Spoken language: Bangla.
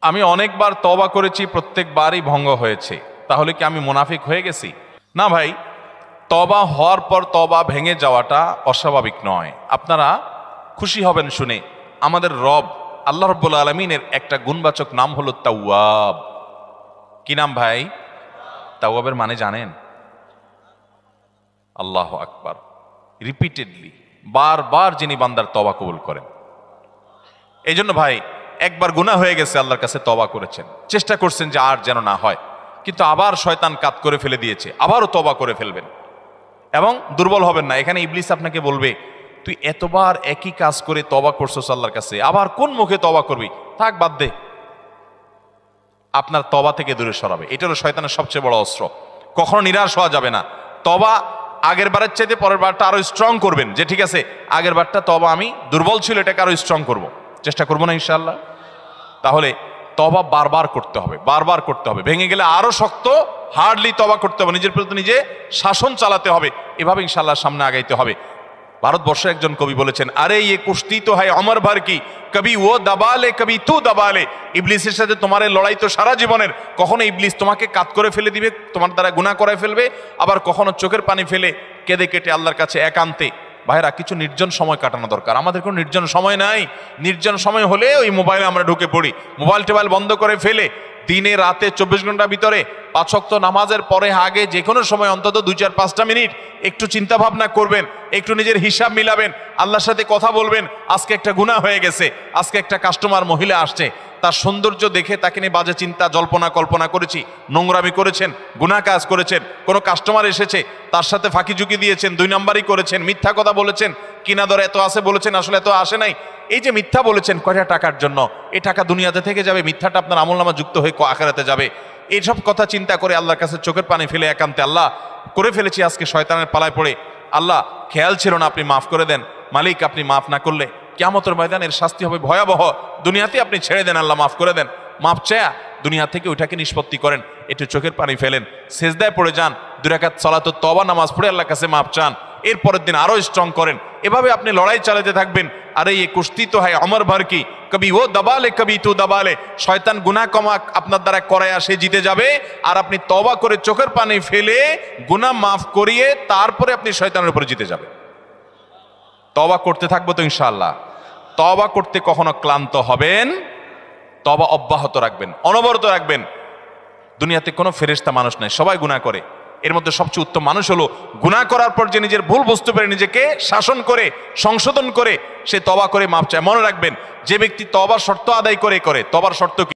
আমি অনেকবার তওবা করেছি, প্রত্যেকবারই ভঙ্গ হয়েছে, তাহলে কি আমি মুনাফিক হয়ে গেছি? না ভাই, তওবা হওয়ার পর তওবা ভেঙে যাওয়াটা অস্বাভাবিক নয়। আপনারা খুশি হবেন শুনে, আমাদের রব আল্লাহ রাব্বুল আলামিনের একটা গুণবাচক নাম হলো তাওয়াব। কি নাম ভাই? তাওয়াবের মানে জানেন? আল্লাহু আকবার। রিপিটেডলি, বারবার যিনি বান্দার তওবা কবুল করেন। এই জন্য ভাই, একবার গুনাহ হয়ে গেছে, আল্লাহর কাছে তওবা করেছেন, চেষ্টা করছেন যে আর যেন না হয়, কিন্তু আবার শয়তান কাত করে ফেলে দিয়েছে, আবারও তওবা করে ফেলবেন এবং দুর্বল হবেন না। এখানে ইবলিস আপনাকে বলবে, তুই এতবার একই কাজ করে তওবা করছস আল্লাহর কাছে, আবার কোন মুখে তওবা করবি? থাক, বাদ দে। আপনার তওবা থেকে দূরে সরাবে। এটা হলো শয়তানের সবচেয়ে বড় অস্ত্র। কখনো নিরাশ হওয়া যাবে না। তওবা আগের বারের চাইতে পরের বারটা আরো স্ট্রং করবেন, যে ঠিক আছে আগের বারটা তওবা আমি দুর্বল ছিল, এটাকে আরো স্ট্রং করব, চেষ্টা করবো না ইনশাআল্লাহ। তাহলে তওবা বারবার করতে হবে, বারবার করতে হবে। ভেঙে গেলে আরো শক্ত হার্ডলি তওবা করতে হবে, নিজের প্রতি নিজে শাসন চালাতে হবে। এভাবে ইনশাআল্লাহ সামনে আগাইতে হবে। ভারতবর্ষে একজন কবি বলেছেন, আরে ইয়ে কুস্তি তো হয় অমর ভর কি, কবি ও দাবালে কবি তু দাবালে। ইবলিসের সাথে তোমার লড়াই তো সারা জীবনের। কখনো ইবলিস তোমাকে কাত করে ফেলে দিবে, তোমার দ্বারা গুনাহ করে ফেলবে, আবার কখনো চোখের পানি ফেলে কেঁদে কেটে আল্লাহর কাছে একান্তে। ভাইরা, কিছু নির্জন সময় কাটানো দরকার। আমাদের কোনো নির্জন সময় নাই। নির্জন সময় হলে ওই মোবাইলে আমরা ঢুকে পড়ি, মোবাইল টোবাইল বন্ধ করে ফেলে দিনে রাতে 24 ঘন্টার ভিতরে 5 ওয়াক্ত নামাজের পরে আগে যে কোনো সময় অন্তত 2-4-5টা মিনিট একটু চিন্তা ভাবনা করবেন, একটু নিজের হিসাব মিলাবেন, আল্লাহর সাথে কথা বলবেন। আজকে একটা গুনাহ হয়ে গেছে, আজকে একটা কাস্টমার মহিলা আসছে, তার সৌন্দর্য দেখে তাকে নিয়ে বাজে চিন্তা জল্পনা কল্পনা করেছি, নোংরামি করেছেন, গুনাহ কাজ করেছেন। কোনো কাস্টমার এসেছে, তার সাথে ফাঁকি ঝুঁকি দিয়েছেন, 2 নাম্বারই করেছেন, মিথ্যা কথা বলেছেন, কিনা দর এত আসে বলেছেন, আসলে এত আসে নাই। এই যে মিথ্যা বলেছেন কয়টা টাকার জন্য, এই টাকা দুনিয়াতে থেকে যাবে, মিথ্যাটা আপনার আমলনামা যুক্ত হয়ে আখিরাতে যাবে। এইসব কথা চিন্তা করে আল্লাহর কাছে চোখের পানি ফেলে একান্তে, আল্লাহ করে ফেলেছি আজকে শয়তানের পালায় পড়ে, আল্লাহ খেয়াল ছিল না, আপনি মাফ করে দেন। মালিক, আপনি মাফ না করলে কিয়ামতের ময়দানে এর শাস্তি হবে ভয়াবহ। দুনিয়াতে আপনি ছেড়ে দেন, আল্লাহ মাফ করে দেন। মাফ চায়া দুনিয়া থেকে ওইটাকে নিষ্পত্তি করেন, একটু চোখের পানি ফেলেন, সেজদায় পড়ে যান, 2 রাকাত সালাতুত তওবা নামাজ পড়ে আল্লাহর কাছে মাফ চান, এরপরের দিন আরো স্ট্রং করেন। এভাবে আপনি লড়াই চালাতে থাকবেন। আরে এই কুস্তি তো হয় অমর ভর কি, কবি ও দাবালে কবি তু দাবালে। শয়তান গুনাহ কমা আপনার দ্বারা করায় সে জিতে যাবে, আর আপনি তওবা করে চোখের পানি ফেলে গুনাহ মাফ করিয়ে তারপরে আপনি শয়তানের উপরে জিতে যাবেন। তওবা করতে থাকবো তো ইনশাআল্লাহ। তওবা করতে কখনো ক্লান্ত হবেন, তওবা অব্যাহত রাখবেন, অনবরত রাখবেন। দুনিয়াতে কোনো ফেরেশতা মানুষ নাই, সবাই গুনাহ করে। এর মধ্যে সবচেয়ে উত্তম মানুষ হলো গুনাহ করার পর যে নিজের ভুল বুঝতে পেরে নিজেকে শাসন করে সংশোধন করে সে তওবা করে মাফ চায়। মনে রাখবেন, যে ব্যক্তি তওবার শর্ত আদায় করে, তওবার শর্ত কি?